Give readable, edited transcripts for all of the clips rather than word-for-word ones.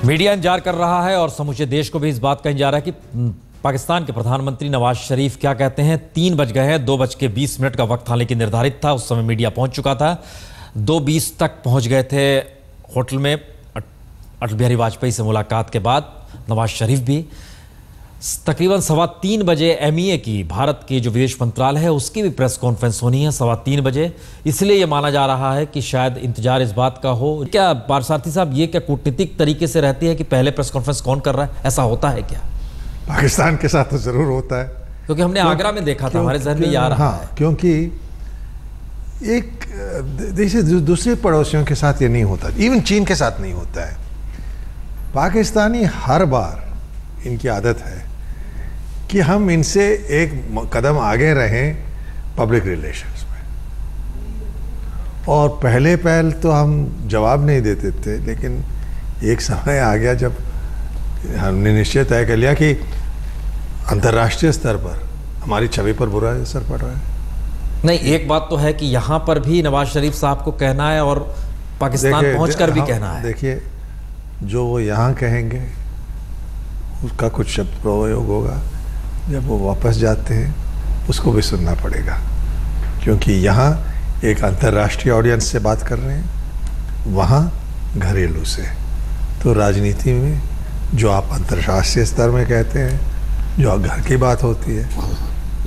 Media इंतजार कर रहा है और समूचे देश को भी इस बात का इंतजार है कि पाकिस्तान के प्रधानमंत्री नवाज शरीफ क्या कहते हैं। 3 बज गए हैं, 2:20 का वक्त था लेकिन निर्धारित था, उस समय मीडिया पहुंच चुका था। 2:20 तक पहुंच गए थे होटल में। अटल बिहारी वाजपेयी से मुलाकात के बाद नवाज शरीफ भी तकरीबन 3:15 बजे एमईए की, भारत के जो विदेश मंत्रालय है उसकी भी प्रेस कॉन्फ्रेंस होनी है 3:15 बजे। इसलिए यह माना जा रहा है कि शायद इंतजार इस बात का हो। क्या पारसारथी साहब, ये क्या कूटनीतिक तरीके से रहती है कि पहले प्रेस कॉन्फ्रेंस कौन कर रहा है, ऐसा होता है क्या? पाकिस्तान के साथ तो जरूर होता है, क्योंकि हमने आगरा में देखा था, हमारे जहन में आ रहा है। क्योंकि एक देश दूसरे पड़ोसियों के साथ ये नहीं होता, इवन चीन के साथ नहीं होता है। पाकिस्तानी हर बार इनकी आदत है कि हम इनसे एक कदम आगे रहें पब्लिक रिलेशंस में, और पहल तो हम जवाब नहीं देते थे, लेकिन एक समय आ गया जब हमने निश्चय तय कर लिया कि अंतर्राष्ट्रीय स्तर पर हमारी छवि पर बुरा असर पड़ रहा है। नहीं, एक बात तो है कि यहाँ पर भी नवाज शरीफ साहब को कहना है और पाकिस्तान पहुंचकर भी कहना है। देखिए, जो वो यहाँ कहेंगे उसका कुछ शब्द प्रयोग होगा, जब वो वापस जाते हैं उसको भी सुनना पड़ेगा, क्योंकि यहाँ एक अंतर्राष्ट्रीय ऑडियंस से बात कर रहे हैं, वहाँ घरेलू से। तो राजनीति में जो आप अंतर्राष्ट्रीय स्तर में कहते हैं, जो घर की बात होती है,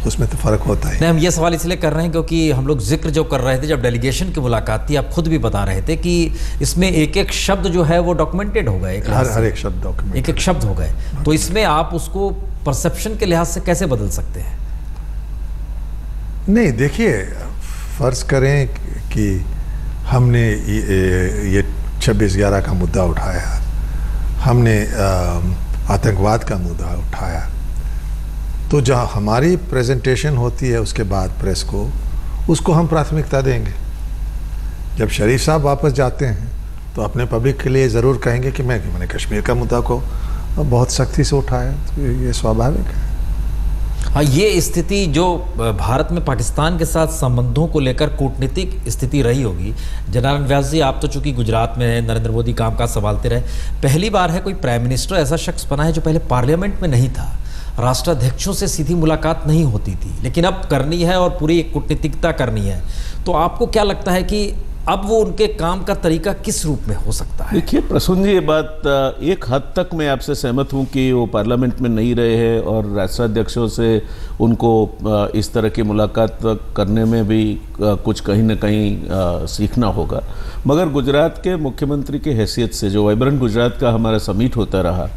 उसमें तो फर्क होता है। नहीं, हम ये सवाल इसलिए कर रहे हैं क्योंकि हम लोग जिक्र जो कर रहे थे जब डेलीगेशन की मुलाकात थी, आप खुद भी बता रहे थे कि इसमें एक एक शब्द जो है वो डॉक्यूमेंटेड हो गए, हर एक शब्द डॉक्यूमेंट, एक शब्द हो गए। तो इसमें आप उसको परसेप्शन के लिहाज से कैसे बदल सकते हैं? नहीं, देखिए, फर्ज करें कि हमने ये 26/11 का मुद्दा उठाया, हमने आतंकवाद का मुद्दा उठाया, तो जहाँ हमारी प्रेजेंटेशन होती है उसके बाद प्रेस को, उसको हम प्राथमिकता देंगे। जब शरीफ साहब वापस जाते हैं तो अपने पब्लिक के लिए ज़रूर कहेंगे कि मैंने कश्मीर का मुद्दा को बहुत सख्ती से उठाया, तो ये स्वाभाविक है। हाँ, ये स्थिति जो भारत में पाकिस्तान के साथ संबंधों को लेकर कूटनीतिक स्थिति रही होगी। जनार्दन व्यास जी, आप तो चूंकि गुजरात में नरेंद्र मोदी कामकाज संभालते रहे, पहली बार है कोई प्राइम मिनिस्टर ऐसा शख्स बना है जो पहले पार्लियामेंट में नहीं था, राष्ट्राध्यक्षों से सीधी मुलाकात नहीं होती थी, लेकिन अब करनी है और पूरी एक कूटनीतिकता करनी है। तो आपको क्या लगता है कि अब वो उनके काम का तरीका किस रूप में हो सकता है? देखिए प्रसून जी, ये बात एक हद तक मैं आपसे सहमत हूँ कि वो पार्लियामेंट में नहीं रहे हैं और राष्ट्राध्यक्षों से उनको इस तरह की मुलाकात करने में भी कुछ कहीं ना कहीं सीखना होगा। मगर गुजरात के मुख्यमंत्री की हैसियत से, जो वाइब्रेंट गुजरात का हमारा समिट होता रहा,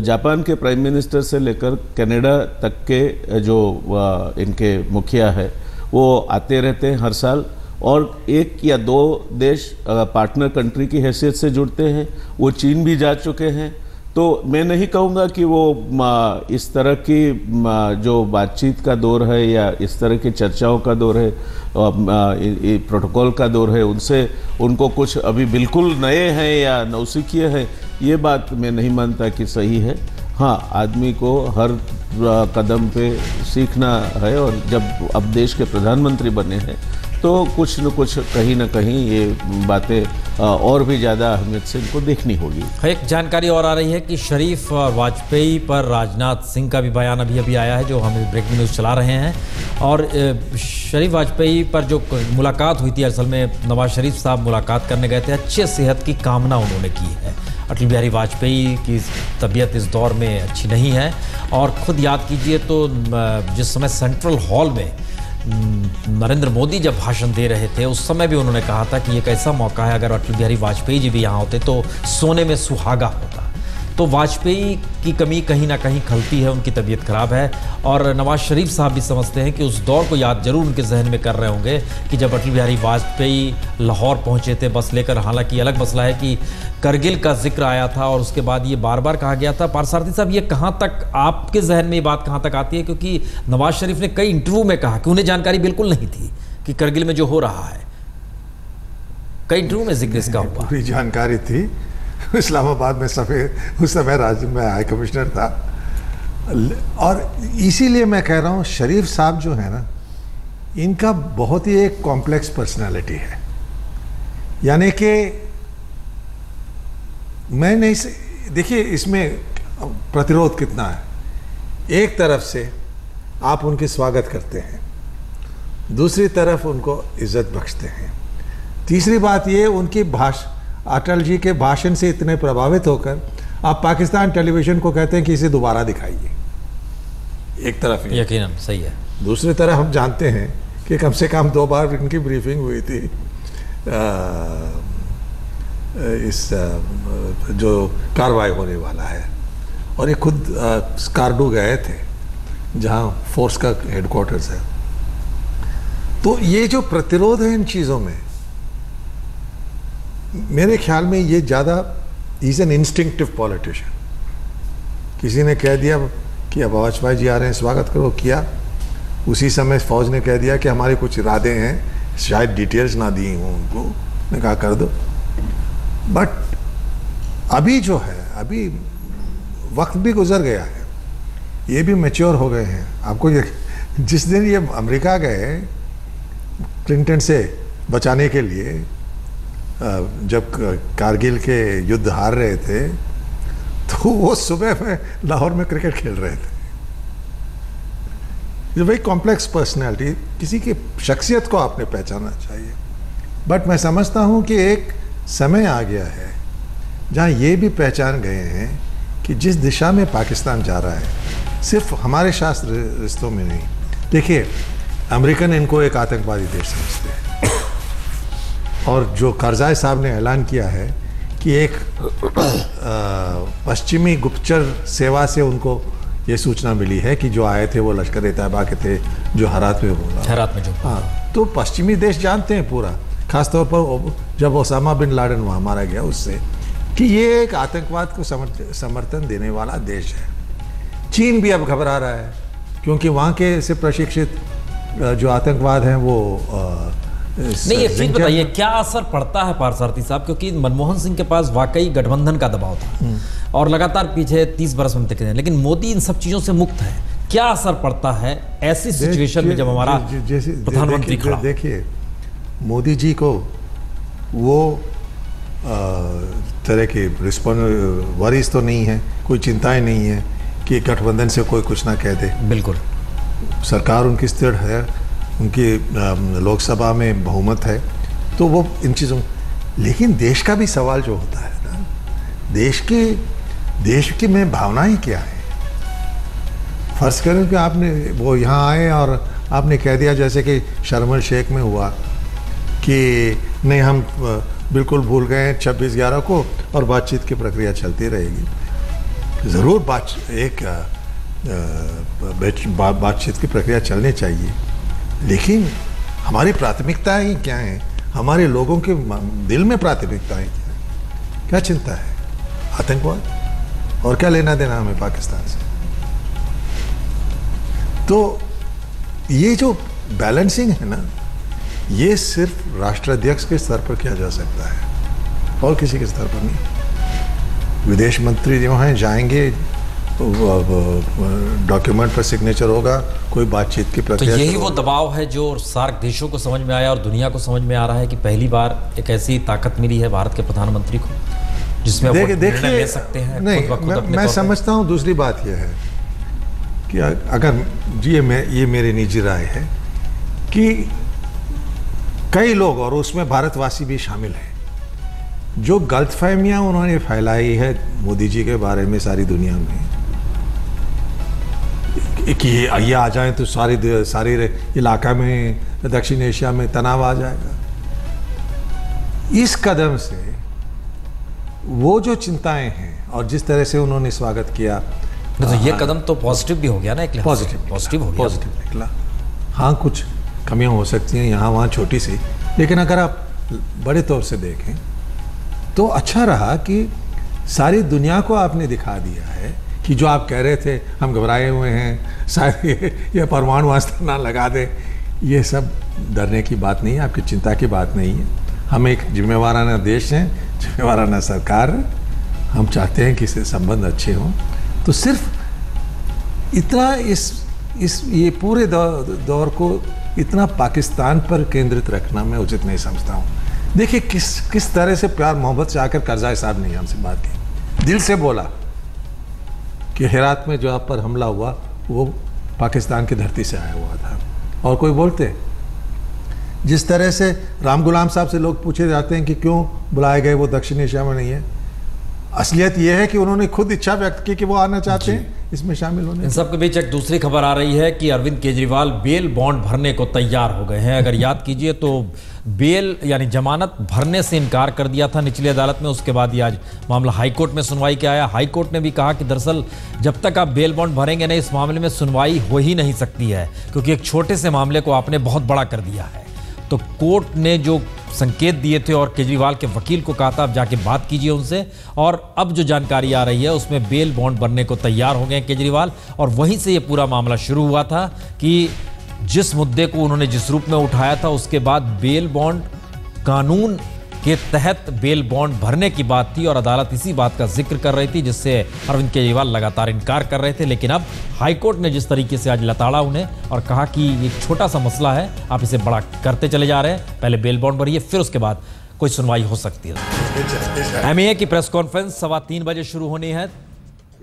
जापान के प्राइम मिनिस्टर से लेकर कनाडा तक के जो इनके मुखिया है वो आते रहते हैं हर साल, और 1 या 2 देश पार्टनर कंट्री की हैसियत से जुड़ते हैं। वो चीन भी जा चुके हैं। तो मैं नहीं कहूँगा कि वो इस तरह की जो बातचीत का दौर है या इस तरह की चर्चाओं का दौर है, प्रोटोकॉल का दौर है, उनसे उनको कुछ अभी बिल्कुल नए हैं या नौसिखिए हैं, ये बात मैं नहीं मानता कि सही है। हाँ, आदमी को हर कदम पे सीखना है, और जब अब देश के प्रधानमंत्री बने हैं तो कुछ न कुछ कहीं ना कहीं ये बातें और भी ज़्यादा अहमियत से इनको देखनी होगी। एक जानकारी और आ रही है कि शरीफ और वाजपेयी पर राजनाथ सिंह का भी बयान अभी आया है, जो हम ब्रेकिंग न्यूज़ चला रहे हैं। और शरीफ वाजपेयी पर जो मुलाकात हुई थी, असल में नवाज शरीफ साहब मुलाकात करने गए थे, अच्छे सेहत की कामना उन्होंने की है। अटल बिहारी वाजपेयी की तबीयत इस दौर में अच्छी नहीं है, और ख़ुद याद कीजिए तो जिस समय सेंट्रल हॉल में नरेंद्र मोदी जब भाषण दे रहे थे, उस समय भी उन्होंने कहा था कि एक ऐसा मौका है, अगर अटल बिहारी वाजपेयी जी भी यहाँ होते तो सोने में सुहागा होता। तो वाजपेयी की कमी कहीं ना कहीं खलती है, उनकी तबीयत खराब है। और नवाज शरीफ साहब भी समझते हैं कि उस दौर को याद जरूर उनके जहन में कर रहे होंगे कि जब अटल बिहारी वाजपेयी लाहौर पहुंचे थे बस लेकर। हालांकि अलग मसला है कि करगिल का जिक्र आया था और उसके बाद ये बार बार कहा गया था। पारसारथी साहब, ये कहाँ तक आपके जहन में ये बात कहाँ तक आती है? क्योंकि नवाज शरीफ ने कई इंटरव्यू में कहा कि उन्हें जानकारी बिल्कुल नहीं थी कि करगिल में जो हो रहा है। कई इंटरव्यू में जिक्र इसका हुआ। पूरी जानकारी थी। इस्लामाबाद में उस समय राज्य में हाई कमिश्नर था, और इसीलिए मैं कह रहा हूँ शरीफ साहब जो है ना, इनका बहुत ही एक कॉम्प्लेक्स पर्सनालिटी है। यानी कि मैं नहीं से देखिए इसमें प्रतिरोध कितना है। एक तरफ से आप उनके स्वागत करते हैं, दूसरी तरफ उनको इज्जत बख्शते हैं, तीसरी बात ये उनकी अटल जी के भाषण से इतने प्रभावित होकर आप पाकिस्तान टेलीविजन को कहते हैं कि इसे दोबारा दिखाइए। एक तरफ यकीनन सही है। दूसरी तरफ हम जानते हैं कि कम से कम 2 बार इनकी ब्रीफिंग हुई थी इस जो कार्रवाई होने वाला है, और ये खुद स्कार्डो गए थे जहां फोर्स का हेडक्वार्टर्स है। तो ये जो प्रतिरोध है इन चीज़ों में, मेरे ख्याल में ये ज़्यादा इज एन इंस्टिंक्टिव पॉलिटिशियन। किसी ने कह दिया कि अब वाजपेयी जी आ रहे हैं, स्वागत करो, किया। उसी समय फौज ने कह दिया कि हमारे कुछ इरादे हैं, शायद डिटेल्स ना दी हों उनको, ने कहा कर दो। बट अभी जो है, अभी वक्त भी गुजर गया है, ये भी मैच्योर हो गए हैं। आपको ये जिस दिन ये अमेरिका गए क्लिंटन से बचाने के लिए, जब कारगिल के युद्ध हार रहे थे, तो वो सुबह में लाहौर में क्रिकेट खेल रहे थे। ये वही कॉम्प्लेक्स पर्सनैलिटी, किसी की शख्सियत को आपने पहचानना चाहिए। बट मैं समझता हूँ कि एक समय आ गया है जहाँ ये भी पहचान गए हैं कि जिस दिशा में पाकिस्तान जा रहा है, सिर्फ हमारे शास्त्र रिश्तों में नहीं। देखिए, अमेरिकन इनको एक आतंकवादी देश समझते हैं, और जो करजाई साहब ने ऐलान किया है कि एक पश्चिमी गुप्तचर सेवा से उनको ये सूचना मिली है कि जो आए थे वो लश्कर-ए-तैयबा के थे, जो हेरात में बोला। हेरात में जो, हाँ, तो पश्चिमी देश जानते हैं पूरा, खासतौर पर जब ओसामा बिन लादेन वहाँ मारा गया उससे, कि ये एक आतंकवाद को समर्थन देने वाला देश है। चीन भी अब घबरा रहा है, क्योंकि वहाँ के से प्रशिक्षित जो आतंकवाद हैं वो नहीं। एक चीज बताइए, क्या असर पड़ता है पारसारथी साहब, क्योंकि मनमोहन सिंह के पास वाकई गठबंधन का दबाव था और लगातार पीछे 30 बरस में टिके हैं, लेकिन मोदी इन सब चीजों से मुक्त है। क्या असर पड़ता है ऐसी सिचुएशन में जब हमारा प्रधानमंत्री खड़ा? देखिए, मोदी जी को वो तरह की वरीज तो नहीं है, कोई चिंताएं नहीं है कि गठबंधन से कोई कुछ ना कह दे। बिल्कुल, सरकार उनकी स्थिर है, उनकी लोकसभा में बहुमत है, तो वो इन चीज़ों। लेकिन देश का भी सवाल जो होता है ना, देश की में भावनाएं क्या है। फर्ज करें कि आपने वो यहाँ आए और आपने कह दिया, जैसे कि शर्म एल शेख में हुआ, कि नहीं हम बिल्कुल भूल गए 26/11 को और बातचीत की प्रक्रिया चलती रहेगी। ज़रूर बातचीत की प्रक्रिया चलनी चाहिए, लेकिन हमारी प्राथमिकताएं क्या हैं, हमारे लोगों के दिल में प्राथमिकताएं क्या हैं, क्या चिंता है? आतंकवाद, और क्या लेना देना हमें पाकिस्तान से? तो ये जो बैलेंसिंग है ना, ये सिर्फ राष्ट्राध्यक्ष के स्तर पर किया जा सकता है और किसी के स्तर पर नहीं। विदेश मंत्री जो हैं जाएंगे, डॉक्यूमेंट पर सिग्नेचर होगा, कोई बातचीत की प्रक्रिया। तो यही वो दबाव है जो सार्क देशों को समझ में आया और दुनिया को समझ में आ रहा है कि पहली बार एक ऐसी ताकत मिली है भारत के प्रधानमंत्री को जिसमें वो निर्णय ले सकते हैं। नहीं, मैं समझता हूँ दूसरी बात यह है कि अगर ये मेरी निजी राय है कि कई लोग, और उसमें भारतवासी भी शामिल हैं, जो गलतफहमियां उन्होंने फैलाई है मोदी जी के बारे में सारी दुनिया में, कि ये आ जाए तो सारे इलाका में, दक्षिण एशिया में तनाव आ जाएगा। इस कदम से वो जो चिंताएं हैं और जिस तरह से उन्होंने स्वागत किया, तो ये कदम तो पॉजिटिव भी हो गया ना, एक पॉजिटिव निकला। हाँ, कुछ कमियां हो सकती हैं यहाँ वहाँ छोटी सी, लेकिन अगर आप बड़े तौर से देखें तो अच्छा रहा कि सारी दुनिया को आपने दिखा दिया है कि जो आप कह रहे थे हम घबराए हुए हैं, शायद ये परमाणु अस्त्र ना लगा दे, ये सब डरने की बात नहीं है, आपकी चिंता की बात नहीं है। हम एक जिम्मेवाराना देश हैं, जिम्मेवाराना सरकार है, हम चाहते हैं कि इससे संबंध अच्छे हों। तो सिर्फ इतना ये पूरे दौर को इतना पाकिस्तान पर केंद्रित रखना मैं उचित नहीं समझता हूँ। देखिए किस तरह से प्यार मोहब्बत से आकर करजाई साहब ने हमसे बात की। दिल से बोला कि हेरात में जो आप पर हमला हुआ वो पाकिस्तान की धरती से आया हुआ था। और कोई बोलते, जिस तरह से राम गुलाम साहब से लोग पूछे जाते हैं कि क्यों बुलाए गए, वो दक्षिण एशिया में नहीं है, असलियत यह है कि उन्होंने खुद इच्छा व्यक्त की कि वो आना चाहते हैं इसमें शामिल होने। इन सब के बीच एक दूसरी खबर आ रही है कि अरविंद केजरीवाल बेल बॉन्ड भरने को तैयार हो गए हैं। अगर याद कीजिए तो बेल यानी जमानत भरने से इनकार कर दिया था निचली अदालत में, उसके बाद ही आज मामला हाईकोर्ट में सुनवाई के आया। हाईकोर्ट ने भी कहा कि दरअसल जब तक आप बेल बॉन्ड भरेंगे नहीं, इस मामले में सुनवाई हो ही नहीं सकती है, क्योंकि एक छोटे से मामले को आपने बहुत बड़ा कर दिया है। तो कोर्ट ने जो संकेत दिए थे और केजरीवाल के वकील को कहा था आप जाके बात कीजिए उनसे, और अब जो जानकारी आ रही है उसमें बेल बॉन्ड बनने को तैयार हो गए केजरीवाल। और वहीं से ये पूरा मामला शुरू हुआ था कि जिस मुद्दे को उन्होंने जिस रूप में उठाया था, उसके बाद बेल बॉन्ड कानून के तहत बेल बॉन्ड भरने की बात थी और अदालत इसी बात का जिक्र कर रही थी, जिससे अरविंद केजरीवाल लगातार इनकार कर रहे थे। लेकिन अब हाईकोर्ट ने जिस तरीके से आज लताड़ा उन्हें और कहा कि ये छोटा सा मसला है, आप इसे बड़ा करते चले जा रहे हैं, पहले बेल बॉन्ड भरिए, फिर उसके बाद कोई सुनवाई हो सकती है। एमईए की प्रेस कॉन्फ्रेंस 3:15 बजे शुरू होनी है,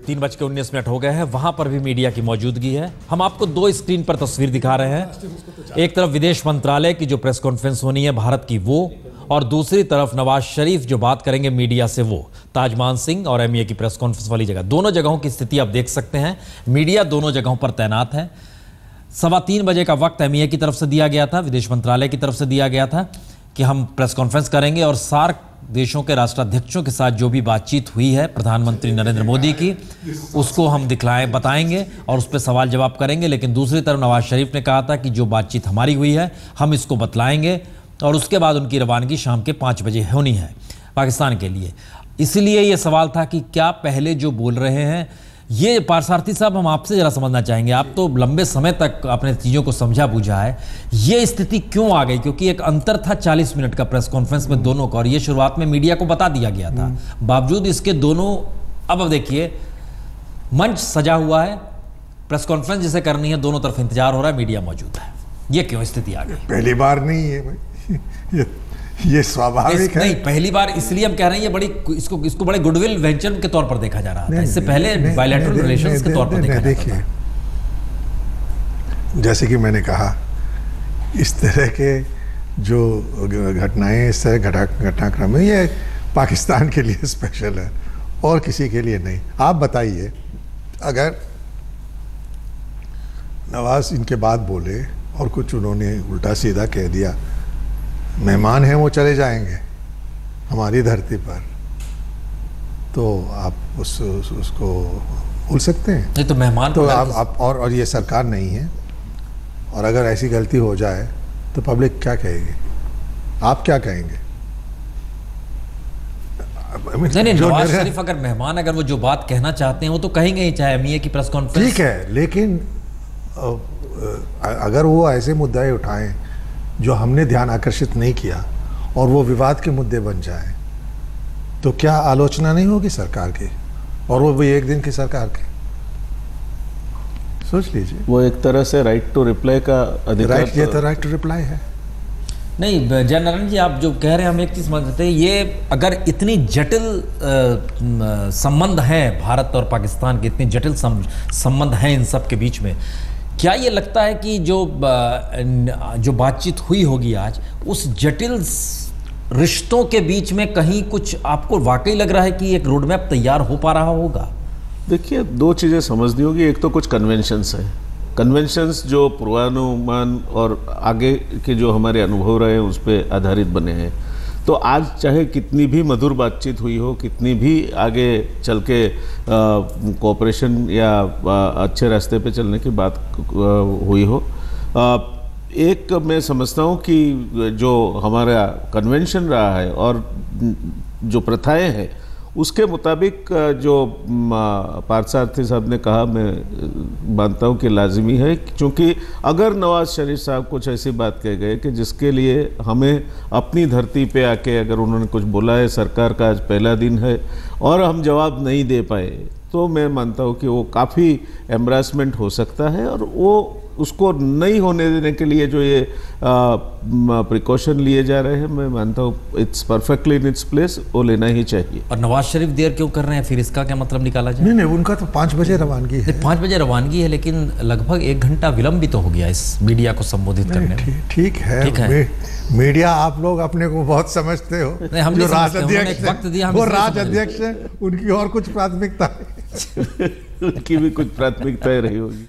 3:19 हो गए हैं। वहां पर भी मीडिया की मौजूदगी है। हम आपको 2 स्क्रीन पर तस्वीर दिखा रहे हैं। एक तरफ विदेश मंत्रालय की जो प्रेस कॉन्फ्रेंस होनी है भारत की, वो, और दूसरी तरफ नवाज शरीफ जो बात करेंगे मीडिया से, वो। ताजमान सिंह और एमईए की प्रेस कॉन्फ्रेंस वाली जगह, दोनों जगहों की स्थिति आप देख सकते हैं। मीडिया दोनों जगहों पर तैनात है। 3:15 बजे का वक्त एमईए की तरफ से दिया गया था, विदेश मंत्रालय की तरफ से दिया गया था कि हम प्रेस कॉन्फ्रेंस करेंगे और सार्क देशों के राष्ट्राध्यक्षों के साथ जो भी बातचीत हुई है प्रधानमंत्री नरेंद्र मोदी की, उसको हम बताएंगे और उस पर सवाल जवाब करेंगे। लेकिन दूसरी तरफ नवाज शरीफ ने कहा था कि जो बातचीत हमारी हुई है हम इसको बतलाएंगे, और उसके बाद उनकी रवानगी शाम के 5 बजे होनी है पाकिस्तान के लिए। इसलिए ये सवाल था कि क्या पहले जो बोल रहे हैं, ये पारसारथी साहब हम आपसे जरा समझना चाहेंगे, आप तो लंबे समय तक अपने चीज़ों को समझा बूझा है, ये स्थिति क्यों आ गई? क्योंकि एक अंतर था 40 मिनट का प्रेस कॉन्फ्रेंस में दोनों का, और ये शुरुआत में मीडिया को बता दिया गया था। बावजूद इसके दोनों, अब देखिए मंच सजा हुआ है, प्रेस कॉन्फ्रेंस जिसे करनी है दोनों तरफ इंतजार हो रहा है, मीडिया मौजूद है। ये क्यों स्थिति आ गई? पहली बार नहीं है भाई, ये स्वाभाविक है। नहीं, पहली बार इसलिए हम कह रहे हैं, ये बड़ी इसको बड़े गुडविल वेंचर के तौर पर देखा जा रहा था। इससे पहले बायलैटरल रिलेशंस के तौर पर देखा जाता था। जैसे कि मैंने कहा, इस तरह के जो घटनाएं, इस तरह घटनाक्रम है, ये पाकिस्तान के लिए स्पेशल है और किसी के लिए नहीं। आप बताइए, अगर नवाज इनके बाद बोले और कुछ उन्होंने उल्टा सीधा कह दिया, मेहमान हैं वो चले जाएंगे हमारी धरती पर, तो आप उसको भूल सकते हैं? नहीं तो मेहमान तो आप और ये सरकार नहीं है, और अगर ऐसी गलती हो जाए तो पब्लिक क्या कहेगी, आप क्या कहेंगे? नहीं, नवाज शरीफ अगर मेहमान, अगर वो जो बात कहना चाहते हैं वो तो कहेंगे ही, चाहे एमईए की प्रेस कॉन्फ्रेंस। ठीक है, लेकिन अगर वो ऐसे मुद्दे उठाएं जो हमने ध्यान आकर्षित नहीं किया और वो विवाद के मुद्दे बन जाएं, तो क्या आलोचना नहीं होगी सरकार की, और वो भी एक दिन की सरकार की? सोच लीजिए। वो एक तरह से राइट टू रिप्लाई का अधिकार, ये तो राइट टू रिप्लाई है। नहीं जयनारायण जी, आप जो कह रहे हैं हम एक चीज़ समझते हैं, ये अगर इतनी जटिल संबंध हैं भारत और पाकिस्तान के, इतनी जटिल संबंध हैं इन सब के बीच में, क्या ये लगता है कि जो बातचीत हुई होगी आज, उस जटिल रिश्तों के बीच में कहीं कुछ आपको वाकई लग रहा है कि एक रोड मैप तैयार हो पा रहा होगा? देखिए, 2 चीज़ें समझनी होगी। एक तो कुछ कन्वेंशंस है, कन्वेंशंस जो पूर्वानुमान और आगे के जो हमारे अनुभव रहे हैं उस पर आधारित बने हैं। तो आज चाहे कितनी भी मधुर बातचीत हुई हो, कितनी भी आगे चल के कोऑपरेशन या अच्छे रास्ते पे चलने की बात हुई हो, एक मैं समझता हूँ कि जो हमारा कन्वेंशन रहा है और जो प्रथाएं हैं उसके मुताबिक जो पार्थसारथी साहब ने कहा, मैं मानता हूँ कि लाजिमी है, क्योंकि अगर नवाज शरीफ साहब कुछ ऐसी बात कह गए कि जिसके लिए हमें अपनी धरती पे आके अगर उन्होंने कुछ बोला है, सरकार का आज पहला दिन है और हम जवाब नहीं दे पाए, तो मैं मानता हूँ कि वो काफ़ी एम्ब्रासमेंट हो सकता है और वो उसको नहीं होने देने के लिए जो ये प्रिकॉशन लिए जा रहे हैं, मैं मानता हूँ it's perfectly in its place, वो लेना ही चाहिए। और नवाज शरीफ देर क्यों कर रहे हैं, फिर इसका क्या मतलब निकाला जाए? नहीं, उनका तो 5 बजे रवानगी है। 5 बजे रवानगी है, लेकिन लगभग 1 घंटा विलंब भी तो हो गया इस मीडिया को संबोधित करने में। ठीक है। मीडिया आप लोग अपने को बहुत समझते हो। नहीं, हम जो नहीं समझते, उन्होंने एक वक्त दिया, हम वो इसलिए राज समझ अध्यक्ष है, उनकी और कुछ प्राथमिकता उनकी भी कुछ प्राथमिकताएं रही होगी।